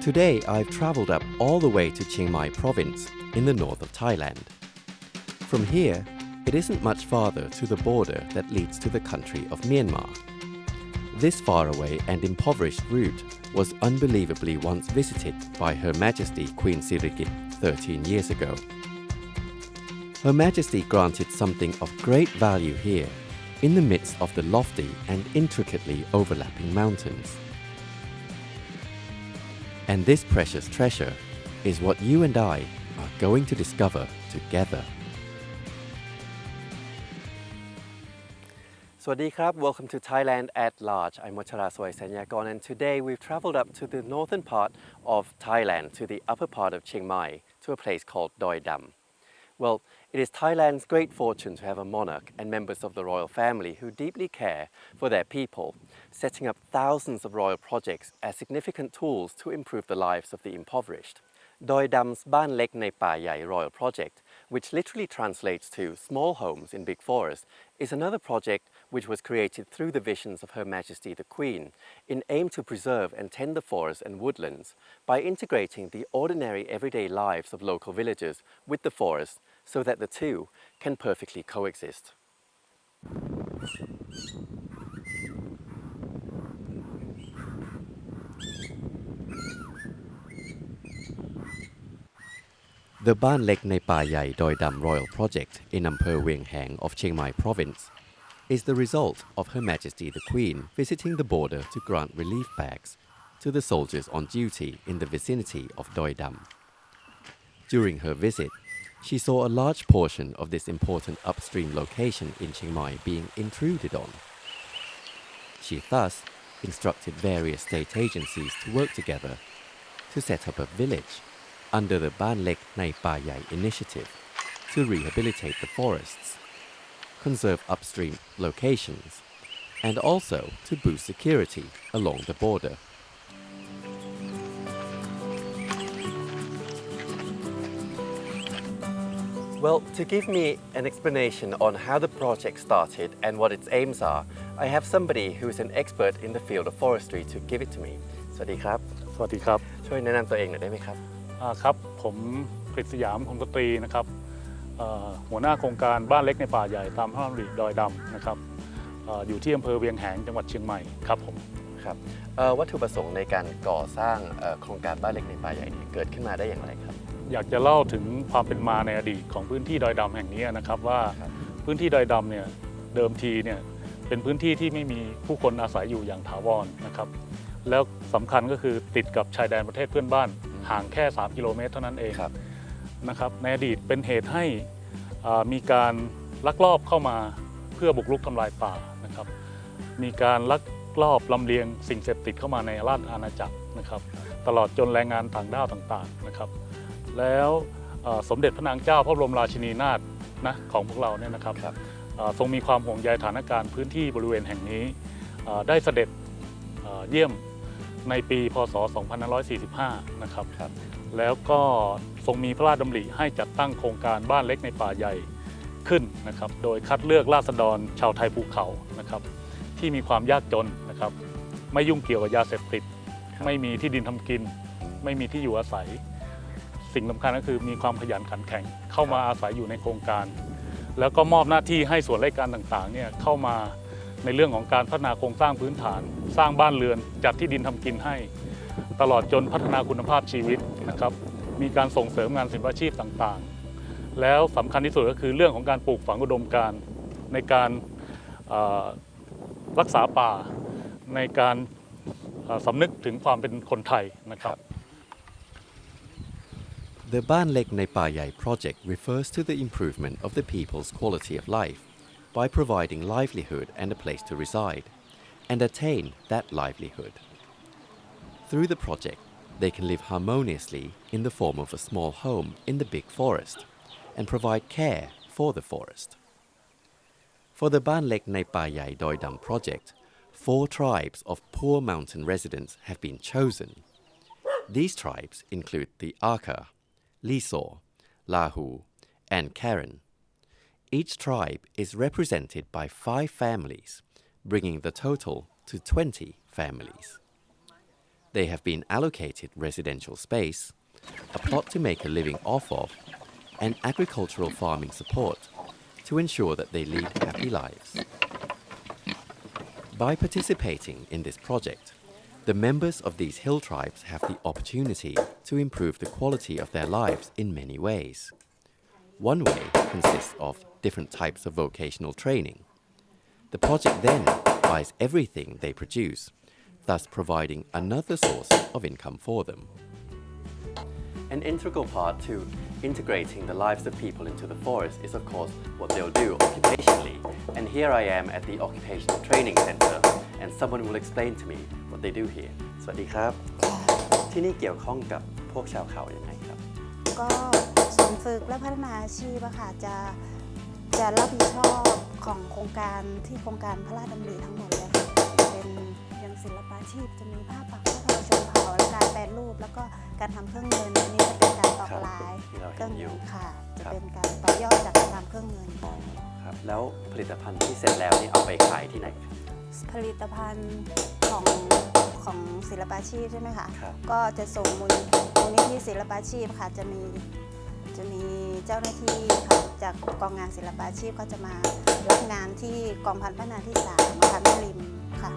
Today, I've traveled up all the way to Chiang Mai province in the north of Thailand. From here, it isn't much farther to the border that leads to the country of Myanmar. This faraway and impoverished route was unbelievably once visited by Her Majesty Queen Sirikit 13 years ago. Her Majesty granted something of great value here, in the midst of the lofty and intricately overlapping mountains. And this precious treasure is what you and I are going to discover together. สวัสดีครับ Welcome to Thailand at Large. I'm Wachara Soy Sanyakon, and today we've traveled up to the northern part of Thailand, to the upper part of Chiang Mai, to a place called Doi Dam. Well, it is Thailand's great fortune to have a monarch and members of the royal family who deeply care for their people, setting up thousands of royal projects as significant tools to improve the lives of the impoverished. Doi Dam's Ban Lek Nai Pa Yai royal project, which literally translates to small homes in big forests, is another project which was created through the visions of Her Majesty the Queen in aim to preserve and tend the forests and woodlands by integrating the ordinary everyday lives of local villagers with the forest so that the two can perfectly coexist. The Ban Lek Nai Pa Yai Doi Dam Royal Project in Ampher Vieng Hang of Chiang Mai Province is the result of Her Majesty the Queen visiting the border to grant relief bags to the soldiers on duty in the vicinity of Doi Dam. During her visit, she saw a large portion of this important upstream location in Chiang Mai being intruded on. She thus instructed various state agencies to work together to set up a village under the Ban Lek Nai Pa Yai initiative to rehabilitate the forests, conserve upstream locations, and also to boost security along the border. Well, to give me an explanation on how the project started and what its aims are, I have somebody who is an expert in the field of forestry to give it to me. สวัสดีครับ สวัสดีครับ ช่วยแนะนำตัวเองหน่อยได้ไหมครับ ครับผมกฤษยามคงสตรีนะครับหัวหน้าโครงการบ้านเล็กในป่าใหญ่ตามพระราชดำริดอยดำนะครับอยู่ที่อำเภอเวียงแหงจังหวัดเชียงใหม่ครับผมครับวัตถุประสงค์ในการก่อสร้างโครงการบ้านเล็กในป่าใหญ่นี้เกิดขึ้นมาได้อย่างไรครับอยากจะเล่าถึงความเป็นมาในอดีตของพื้นที่ดอยดำแห่งนี้นะครับว่าพื้นที่ดอยดำเนี่ยเดิมทีเนี่ยเป็นพื้นที่ที่ไม่มีผู้คนอาศัยอยู่อย่างถาวรนะครับแล้วสำคัญก็คือติดกับชายแดนประเทศเพื่อนบ้านห่างแค่3 กิโลเมตรเท่านั้นเองนะครับในอดีตเป็นเหตุให้มีการลักลอบเข้ามาเพื่อบุกรุกทำลายป่านะครับมีการลักลอบลำเลียงสิ่งเสพติดเข้ามาในราชอาณาจักรนะครับตลอดจนแรงงานต่างด้าวต่างๆนะครับแล้วสมเด็จพระนางเจ้าพระบรมราชินีนาถนะของพวกเราเนี่ยนะครับทรงมีความห่วงใยสถานการณ์พื้นที่บริเวณแห่งนี้ได้เสด็จเยี่ยมในปีพ.ศ. 2545 นะครับแล้วก็ทรงมีพระราชดำริให้จัดตั้งโครงการบ้านเล็กในป่าใหญ่ขึ้นนะครับโดยคัดเลือกราษฎรชาวไทยภูเขานะครับที่มีความยากจนนะครับไม่ยุ่งเกี่ยวกับยาเสพติดไม่มีที่ดินทำกินไม่มีที่อยู่อาศัยสิ่งสำคัญก็คือมีความขยันขันแข็งเข้ามาอาศัยอยู่ในโครงการแล้วก็มอบหน้าที่ให้ส่วนราชการต่างๆเนี่ยเข้ามาในเรื่องของการพัฒนาโครงสร้างพื้นฐานสร้างบ้านเรือนจัดที่ดินทำกินให้ตลอดจนพัฒนาคุณภาพชีวิตนะครับมีการส่งเสริมงานศิลปาชีพต่างๆแล้วสำคัญที่สุดก็คือเรื่องของการปลูกฝังอุดมการณ์ในการรักษาป่าในการสำนึกถึงความเป็นคนไทยนะครับ The Ban Lek Nai Pa Yai project refers to the improvement of the people's quality of life by providing livelihood and a place to reside, and attain that livelihood. Through the project, they can live harmoniously in the form of a small home in the big forest, and provide care for the forest. For the Ban Lek Nai Pa Yai Doi Dam project, 4 tribes of poor mountain residents have been chosen. These tribes include the Aka, Liso, Lahu, and Karen. Each tribe is represented by 5 families, bringing the total to 20 families. they have been allocated residential space, a plot to make a living off of, and agricultural farming support to ensure that they lead happy lives. By participating in this project, the members of these hill tribes have the opportunity to improve the quality of their lives in many ways. One way consists of different types of vocational training. The project then buys everything they produce, thus providing another source of income for them. An integral part to integrating the lives of people into the forest is, of course, what they'll do occupationally. And here I am at the Occupational Training Center, and someone will explain to me what they do here. สวัสดีครับ ที่นี่เกี่ยวข้องกับพวกชาวเขาอย่างไรครับ ก็ศูนย์ฝึกและพัฒนาอาชีพอะค่ะจะรับผิดชอบของโครงการที่โครงการพระราชดำริทั้งหมดเลยค่ะเป็นอย่างศิลปาชีพจะมีผ้าปักผ้าทอชนเผ่าและการแปรรูปแล้วก็การทำเครื่องเงินอันนี้จะเป็นการตอกลายเครื่องเงินค่ะจะเป็นการต่อยอดจากการทำเครื่องเงินครับแล้วผลิตภัณฑ์ที่เสร็จแล้วนี่เอาไปขายที่ไหนผลิตภัณฑ์ของศิลปาชีพใช่ไหมคะก็จะส่งมูลนิธิศิลปาชีพค่ะจะมีเจ้าหน้าที่ค่ะจากกองงานศิลปาชีพก็จะมารับงานที่กองพันพัฒนาที่3มาทำแม่ริมค่ะ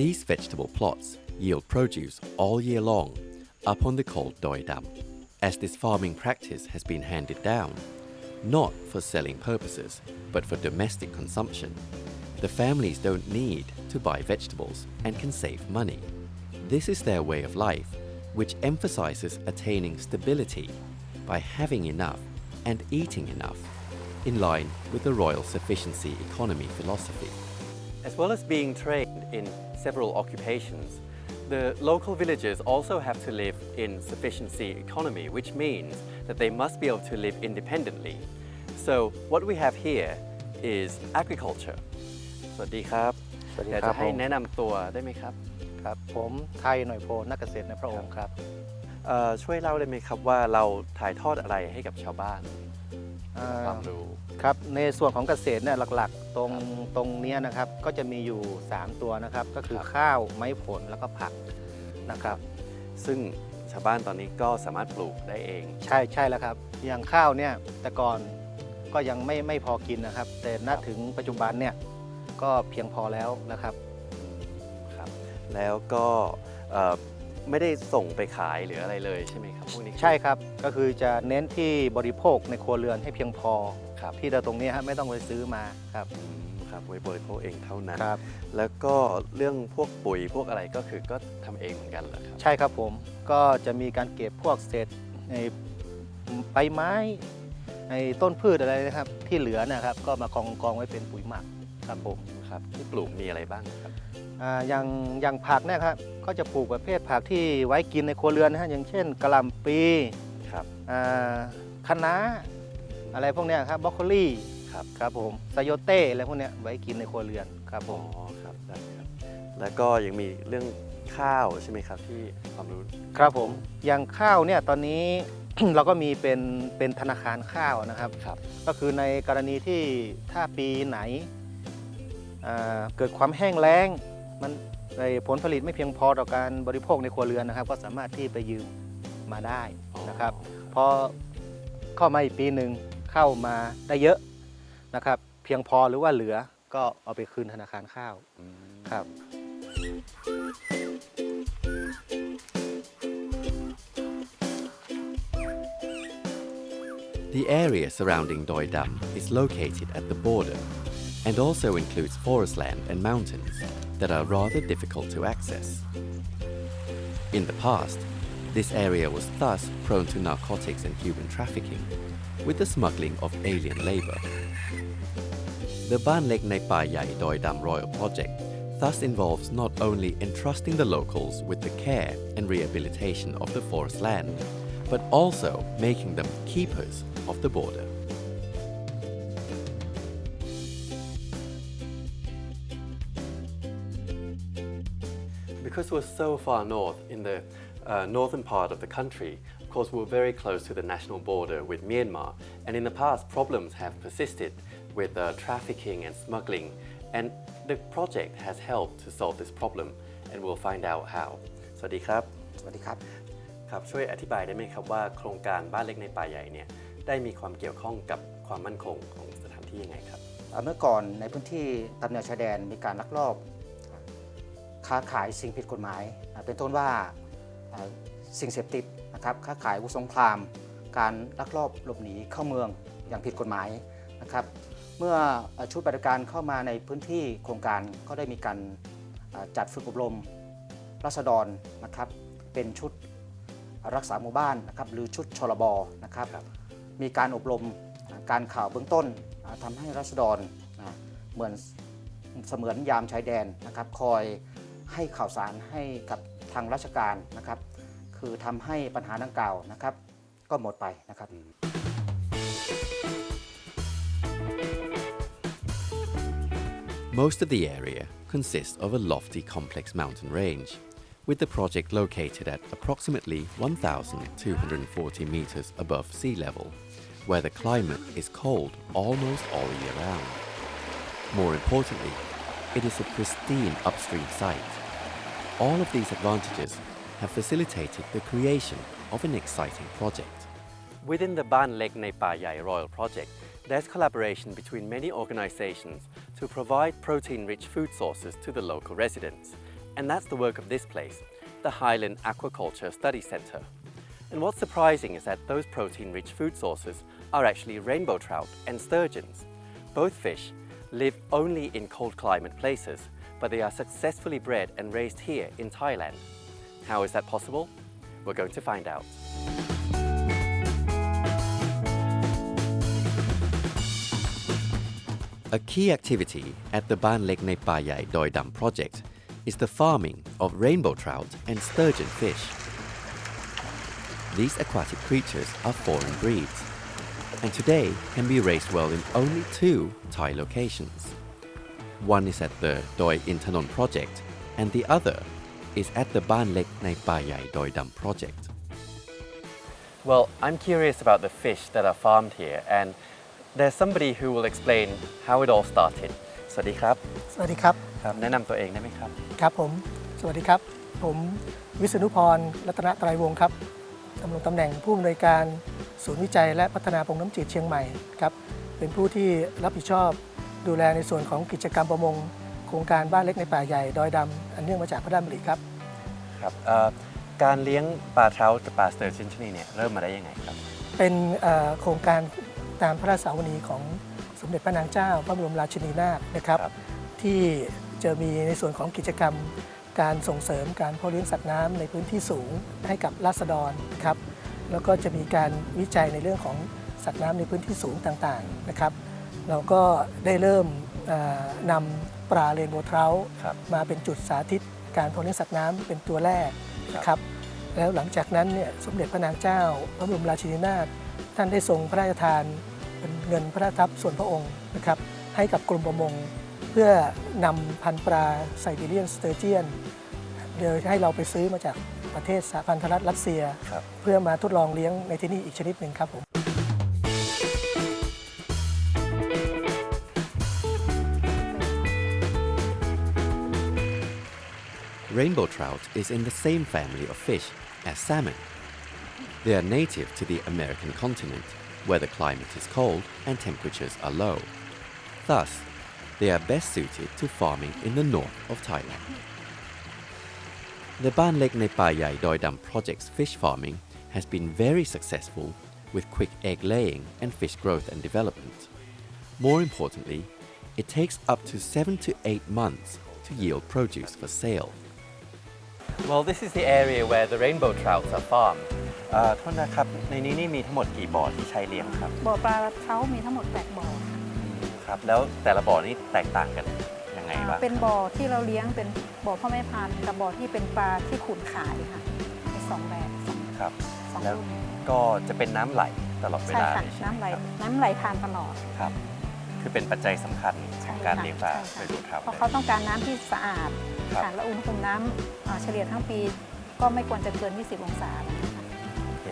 These vegetable plots yield produce all year long up on the cold Doi Dam, as this farming practice has been handed down, not for selling purposes, but for domestic consumption. The families don't need to buy vegetables and can save money. This is their way of life, which emphasizes attaining stability by having enough and eating enough, in line with the royal sufficiency economy philosophy. As well as being trained in several occupations, the local villagers also have to live in sufficiency economy, which means that they must be able to live independently. So what we have here is agriculture. สวัสดีครับอยากจะให้แนะนำตัวได้ไหมครับครับผมไทยหน่อยโพนักเกษตรในพระองค์ครับช่วยเล่าได้ไหมครับว่าเราถ่ายทอดอะไรให้กับชาวบ้านความรู้ครับในส่วนของเกษตรเนี่ยหลักๆตรงนี้นะครับก็จะมีอยู่3ตัวนะครับก็คือข้าวไม้ผลแล้วก็ผักนะครับซึ่งชาวบ้านตอนนี้ก็สามารถปลูกได้เองใช่แล้วครับอย่างข้าวเนี่ยแต่ก่อนก็ยังไม่พอกินนะครับแต่ณถึงปัจจุบันเนี่ยก็เพียงพอแล้วนะครับแล้วก็ไม่ได้ส่งไปขายหรืออะไรเลยใช่ไหมครับพวกนี้ใช่ครับก็คือจะเน้นที่บริโภคในครัวเรือนให้เพียงพอที่เราตรงนี้ไม่ต้องไปซื้อมาครับไว้บริโภคเองเท่านั้นแล้วก็เรื่องพวกปุ๋ยพวกอะไรก็คือก็ทำเองเหมือนกันเหรอครับใช่ครับผมก็จะมีการเก็บพวกเศษใบไม้ต้นพืชอะไรนะครับที่เหลือนะครับก็มากองไว้เป็นปุ๋ยหมักครับผมครับที่ปลูกมีอะไรบ้างครับอย่างผักเนี่ยครับก็จะปลูกประเภทผักที่ไว้กินในครัวเรือนนะฮะอย่างเช่นกะหล่ำปีคะน้าอะไรพวกนี้ครับบรอกโคลีครับผมไซโยเต้อะไรพวกนี้ไว้กินในครัวเรือนครับผมครับได้ครับแล้วก็ยังมีเรื่องข้าวใช่ไหมครับที่ความรู้ครับผมอย่างข้าวเนี่ยตอนนี้ เราก็มีเป็นธนาคารข้าวนะครับก็คือในกรณีที่ถ้าปีไหนเกิดความแห้งแล้งมันผลผลิตไม่เพียงพอต่อการบริโภคในครัวเรือนนะครับก็สามารถที่ไปยืมมาได้นะครับพอเข้ามาอีกปีหนึ่งเข้ามาได้เยอะนะครับเพียงพอหรือว่าเหลือก็เอาไปคืนธนาคารข้าวครับ The area surrounding Doi Dam is located at the border and also includes forest land and mountains that are rather difficult to access. In the past, this area was thus prone to narcotics and human trafficking, with the smuggling of alien labor. The Lek Nai Pa Yai Doi Dam Royal Project thus involves not only entrusting the locals with the care and rehabilitation of the forest land, but also making them keepers of the border. Because we're so far north in the northern part of the country, of course we're very close to the national border with Myanmar, and in the past problems have persisted with trafficking and smuggling, and the project has helped to solve this problem, and we'll find out how. สวัสดีครับ สวัสดีครับ ครับช่วยอธิบายได้ไหมครับว่าโครงการบ้านเล็กในป่าใหญ่เนี่ยได้มีความเกี่ยวข้องกับความมั่นคงของสถานที่ยังไงครับ เมื่อก่อนในพื้นที่ตามแนวชายแดนมีการลักลอบค้าขายสิ่งผิดกฎหมายเป็นต้นว่าสิ่งเสพติดนะครับค้าขายอาวุธสงครามการลักลอบหลบหนีเข้าเมืองอย่างผิดกฎหมายนะครับเมื่อชุดปฏิบัติการเข้ามาในพื้นที่โครงการก็ได้มีการจัดฝึกอบรมราษฎรนะครับเป็นชุดรักษาหมู่บ้านนะครับหรือชุดชลบนะครับมีการอบรมการข่าวเบื้องต้นทำให้ราษฎรเหมือนเสมือนยามชายแดนนะครับคอยให้ข่าวสารให้กับทางราชการนะครับคือทำให้ปัญหาดังกล่าวนะครับก็หมดไปนะครับ Most of the area consists of a lofty complex mountain range, with the project located at approximately 1,240 meters above sea level, where the climate is cold almost all year round. More importantly, it is a pristine upstream site. All of these advantages have facilitated the creation of an exciting project. Within the Ban Lek Nai Pa Yai Royal Project, there's collaboration between many organizations to provide protein-rich food sources to the local residents. And that's the work of this place, the Highland Aquaculture Study Center. And what's surprising is that those protein-rich food sources are actually rainbow trout and sturgeons. Both fish live only in cold climate places, but they are successfully bred and raised here in Thailand. How is that possible? We're going to find out. A key activity at the Ban Lek Nai Pa Yai Doi Dam project is the farming of rainbow trout and sturgeon fish. These aquatic creatures are foreign breeds, and today can be raised well in only 2 Thai locations. One is at the Doi Intanon project, and the other is at the Ban Lek Nai Pa Yai Doi Dam project. Well, I'm curious about the fish that are farmed here, and there's somebody who will explain how it all started. สวัสดีครับ สวัสดีครับ ครับแนะนำตัวเองได้ไหมครับ ครับผมสวัสดีครับผมวิษณุพรรัตนไตรวงศ์ครับดำรงตำแหน่งผู้อำนวยการศูนย์วิจัยและพัฒนาปงน้ำจืดเชียงใหม่ครับเป็นผู้ที่รับผิดชอบดูแลในส่วนของกิจกรรมประมงโครงการบ้านเล็กในป่าใหญ่ดอยดำอันเนื่องมาจากพระราชดำริครับครับการเลี้ยงปลาเท้ากับปลาสเตอร์ชินชนีเนี่ยเริ่มมาได้ยังไงครับเป็นโครงการตามพระราชสาวนีของสมเด็จพระนางเจ้าพระบรมราชินีนาถนะครับที่จะมีในส่วนของกิจกรรมการส่งเสริมการเพาะเลี้ยงสัตว์น้ำในพื้นที่สูงให้กับราษฎรนะครับแล้วก็จะมีการวิจัยในเรื่องของสัตว์น้ำในพื้นที่สูงต่างๆนะครับเราก็ได้เริ่มนำปลาเรนโบว์เทราท์มาเป็นจุดสาธิตการเพาะเลี้ยงสัตว์น้ำเป็นตัวแรกนะครับแล้วหลังจากนั้นเนี่ยสมเด็จพระนางเจ้าพระบรมราชินีนาถท่านได้ทรงพระราชทานเป็นเงินพระราชทรัพย์ส่วนพระองค์นะครับให้กับกรมประมงเพื่อนำพันธุ์ปลาไซบีเรียนสเตอร์เจียนโดยให้เราไปซื้อมาจากประเทศสหพันธรัฐรัสเซียเพื่อมาทดลองเลี้ยงในที่นี่อีกชนิดหนึ่งครับผม Rainbow trout is in the same family of fish as salmon. They are native to the American continent, where the climate is cold and temperatures are low. Thus, they are best suited to farming in the north of Thailand. The Ban Lek Nai Pa Yai Doi Dam project's fish farming has been very successful with quick egg laying and fish growth and development. More importantly, it takes up to 7 to 8 months to yield produce for sale. Well, this is the area where the rainbow trouts are farmed. โทษนะครับในนี้นี่มีทั้งหมดกี่บ่อที่ใช้เลี้ยงครับบ่อปลาเขามีทั้งหมด8บ่อครับแล้วแต่ละบ่อนี่แตกต่างกันยังไง บ้าง เป็นบ่อที่เราเลี้ยงเป็นบ่อพ่อแม่พันธุ์กับบ่อที่เป็นปลาที่ขุนขายค่ะมีสองแบบสอง ครับ รุ่น ก็จะเป็นน้ำไหลตลอดเว ใช่ ลา ค่ะ เลยใช่ น้ำไหล ครับ น้ำไหลทานตลอด ครับ คือเป็นปัจจัยสำคัญของการ ใช่ค่ะ เลี้ยงปลา ใช่ โด ค่ะ ยรวมครับ เพราะเขาต้องการน้ำที่สะอาด ครับ ค่ะและอุณหภูมิน้ำเฉลี่ยทั้งปีก็ไม่ควรจะเกิน 20 องศาอะไรอย่างเงี้ยค่ะ โอเค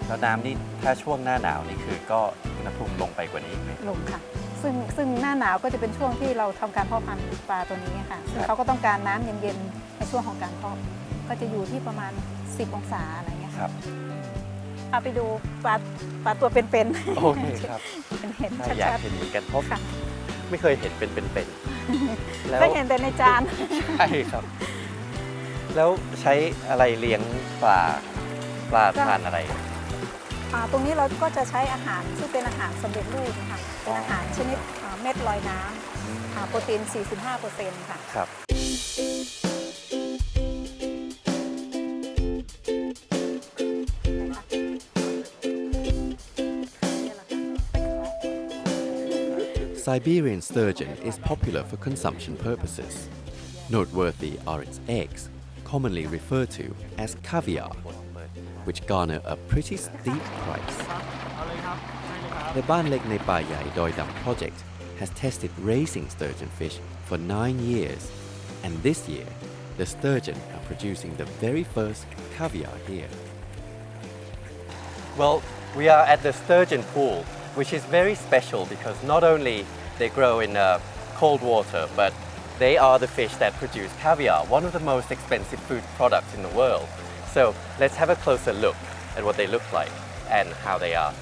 แล้วน้ำนี่ถ้าช่วงหน้าหนาวนี่คือก็อุณหภูมิลงไปกว่านี้อีกไหม ลงค่ะซึ่งหน้าหนาวก็จะเป็นช่วงที่เราทำการเพาะพันธุ์ปลาตัวนี้ค่ะซึ่ง ครับ เขาก็ต้องการน้ำเย็นๆในช่วงของการเพาะก็จะอยู่ที่ประมาณ 10 องศาอะไรอย่างเงี้ย ค ค่ะ รับ เอาไปดูปลาตัวเป็นๆ โอเคครับ เป็นเห็น ถ้าอยาก ชัด เห็นเหมือนกันเพราะ ๆค่ะ ไม่เคยเห็นเป็นแล้ว ก็เห็นแต่ในจาน ใช่ครับ แล้วใช้อะไรเลี้ยงปลาทานอะไร ตรงนี้เราก็จะใช้อาหารซึ่งเป็นอาหารสำเร็จรูปค่ะเป็นอาหารชนิดเม็ดลอยน้ำโปรตีน 45%ค่ะ ครับ Siberian sturgeon is popular for consumption purposes. Noteworthy are its eggs, commonly referred to as caviar, which garner a pretty steep price. The Lek Nai Pa Yai Doi Dam project has tested raising sturgeon fish for 9 years, and this year, the sturgeon are producing the very first caviar here. Well, we are at the sturgeon pool, which is very special because not only they grow in cold water, but they are the fish that produce caviar, one of the most expensive food products in the world. So let's have a closer look at what they look like and how they are.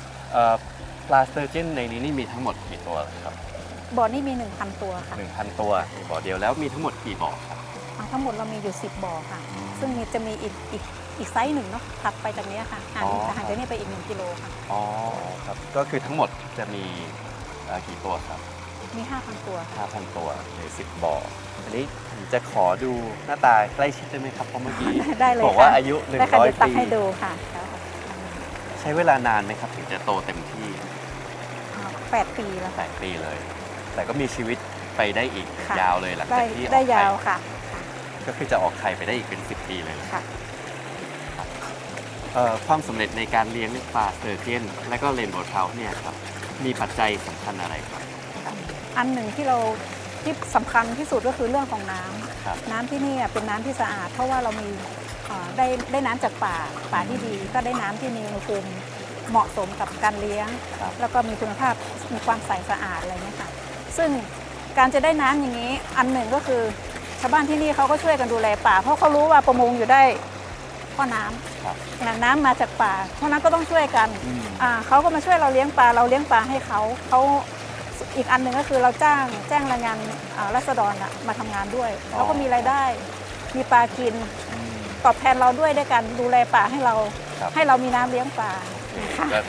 ปลาสเตอร์เจนในนี้นี่มีทั้งหมดกี่ตัวครับ บ่อนี่มี 1,000 ตัวค่ะ 1,000 ตัวในบ่อเดียวแล้วมีทั้งหมดกี่บ่อครับ ทั้งหมดเรามีอยู่ 10 บ่อค่ะ ซึ่งจะมีอีกไซส์หนึ่งเนาะถัดไปจากนี้ค่ะห่างจากนี้ไปอีก 1 กิโลค่ะ อ๋อครับ ก็คือทั้งหมดจะมีกี่ตัวครับ มี 5,000 ตัวค่ะ 5,000 ตัวใน10 บ่อ อันนี้ผมจะขอดูหน้าตาใกล้ชิดได้ไหมครับ เพราะเมื่อกี้ ได้เลย บอกว่า ค่ะ อายุ ได้ค่ะเดี๋ยวตัก 100 ปี ให้ดูค่ะ ใช้เวลานานไหมครับถึงจะโตเต็มที่ 8 ปีแล้วค่ะ 8 ปีเลย แต่ก็มีชีวิตไปได้อีก ค่ะ ยาวเลยหลังจากที่ออก ได้ ไข่ ยาวค่ะ ก็คือจะออกไข่ไปได้อีกเป็น 10 ปีเลย ค่ะ ความสำเร็จในการเลี้ยงปลาสเตอร์เจียนและก็เรนโบว์เทราเนี่ยครับมีปัจจัยสำคัญอะไรครับ อันหนึ่งที่สำคัญที่สุดก็คือเรื่องของน้ำ ครับ น้ำที่นี่เป็นน้ำที่สะอาด เพราะว่าเรามีได้น้ำจากป่าที่ดี ก็ได้น้ำที่มีอุณหภูมิเหมาะสมกับการเลี้ยง ครับ แล้วก็มีคุณภาพมีความใสสะอาดอะไรเงี้ยค่ะซึ่งการจะได้น้ำอย่างนี้อันหนึ่งก็คือชาวบ้านที่นี่เขาก็ช่วยกันดูแลป่า เพราะเขารู้ว่าประมงอยู่ได้เพราะน้ำ ครับ น้ำมาจากป่า เพราะนั้นก็ต้องช่วยกัน อืม เขาก็มาช่วยเราเลี้ยงปลาเราเลี้ยงปลาให้เขาอีกอันหนึ่งก็คือเราแจ้งแรงงานรัษฎรมาทำงานด้วยเขาก็มีรายได้มีปลากินตอบแทนเราด้วยการดูแลป่าให้เรา ครับ ให้เรามีน้ำเลี้ยงปลาค่ะ ก็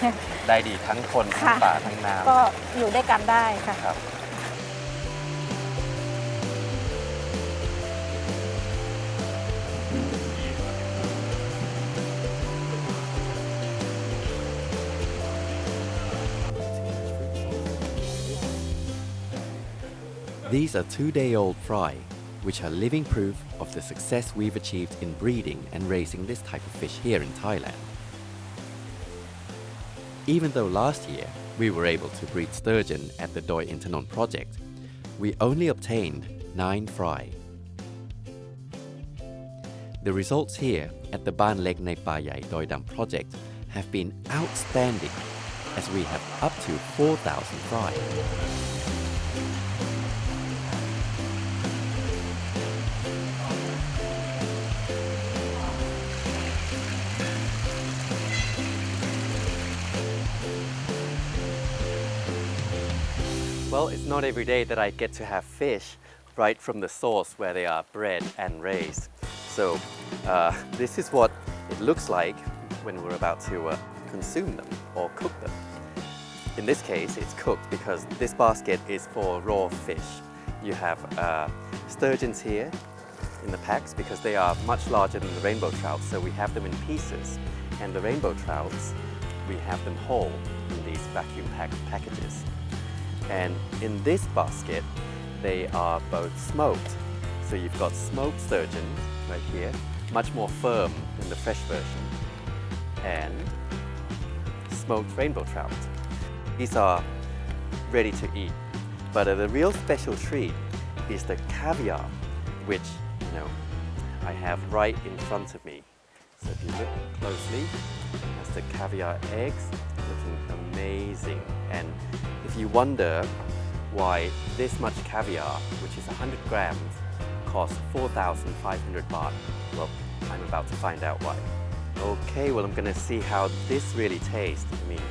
ได้ดีทั้งคนทั้ง ค่ะ ป่าทั้งน้ำ ก็อยู่ด้วยกันได้ค่ะ ครับ These are 2-day-old fry, which are living proof of the success we've achieved in breeding and raising this type of fish here in Thailand. Even though last year we were able to breed sturgeon at the Doi Internon project, we only obtained 9 fry. The results here at the Lek Nai Pa Yai Doi Dam project have been outstanding, as we have up to 4,000 fry. Well, it's not every day that I get to have fish right from the source where they are bred and raised. So this is what it looks like when we're about to consume them or cook them. In this case, it's cooked because this basket is for raw fish. You have sturgeons here in the packs because they are much larger than the rainbow trout, so we have them in pieces. And the rainbow trouts, we have them whole in these vacuum packed packages. And in this basket, they are both smoked. So you've got smoked sturgeon right here, much more firm than the fresh version, and smoked rainbow trout. These are ready to eat, but the real special treat is the caviar, which I have right in front of me. So if you look closely, that's the caviar eggs, looking amazing. And if you wonder why this much caviar, which is 100 grams, costs 4,500 baht, well, I'm about to find out why. Okay, well, I'm gonna see how this really tastes. I mean,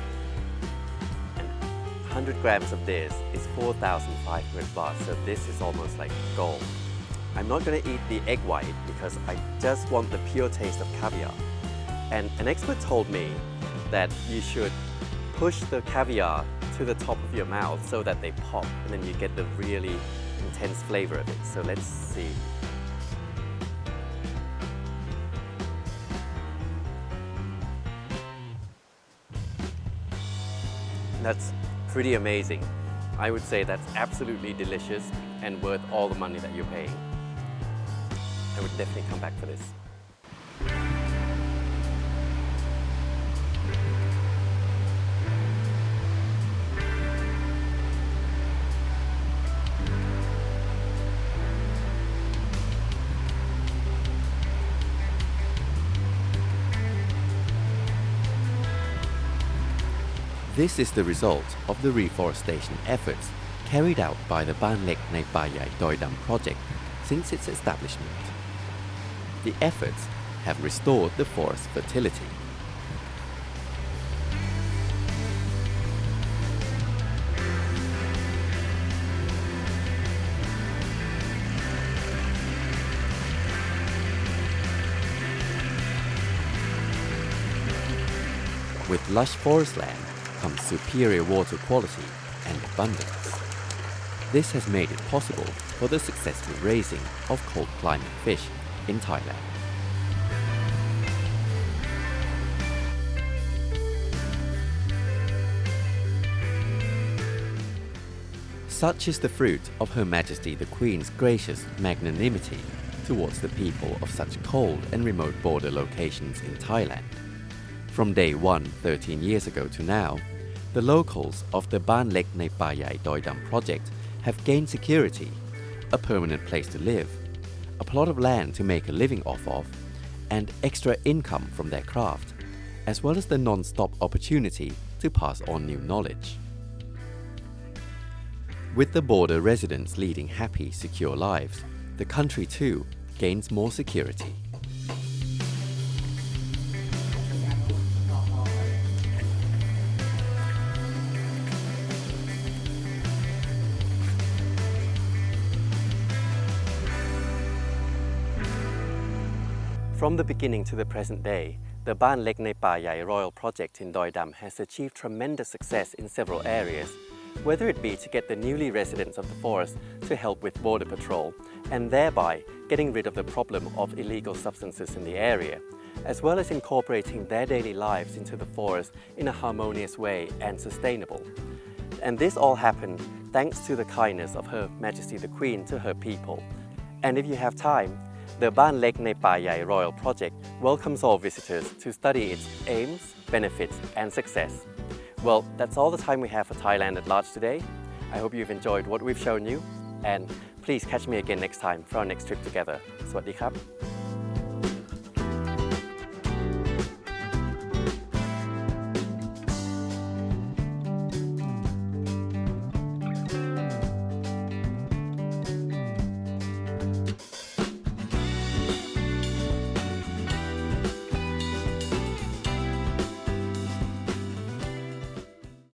100 grams of this is 4,500 baht, so this is almost like gold. I'm not going to eat the egg white because I just want the pure taste of caviar. And an expert told me that you should push the caviar to the top of your mouth so that they pop, and then you get the really intense flavor of it. So let's see. That's pretty amazing. I would say that's absolutely delicious and worth all the money that you're paying. I would definitely come back for this. This is the result of the reforestation efforts carried out by the Ban Lek Nai Pa Yai Doi Dam project since its establishment. The efforts have restored the forest fertility. With lush forest land comes superior water quality and abundance. This has made it possible for the successful raising of cold climate fish in Thailand. Such is the fruit of Her Majesty the Queen's gracious magnanimity towards the people of such cold and remote border locations in Thailand. From day one, 13 years ago to now, the locals of the Ban Lek Nai Pa Yai Doi Dam project have gained security, a permanent place to live, a plot of land to make a living off of, and extra income from their craft, as well as the non-stop opportunity to pass on new knowledge. With the border residents leading happy, secure lives, the country too gains more security. From the beginning to the present day, the Ban Lek Nai Pa Yai Royal Project in Doi Dam has achieved tremendous success in several areas, whether it be to get the newly residents of the forest to help with border patrol and thereby getting rid of the problem of illegal substances in the area, as well as incorporating their daily lives into the forest in a harmonious way and sustainable. And this all happened thanks to the kindness of Her Majesty the Queen to her people. And if you have time, the Ban Lek Nai Pa Yai Royal Project welcomes all visitors to study its aims, benefits and success. Well, that's all the time we have for Thailand at Large today. I hope you've enjoyed what we've shown you, and please catch me again next time for our next trip together. สวัสดีครับ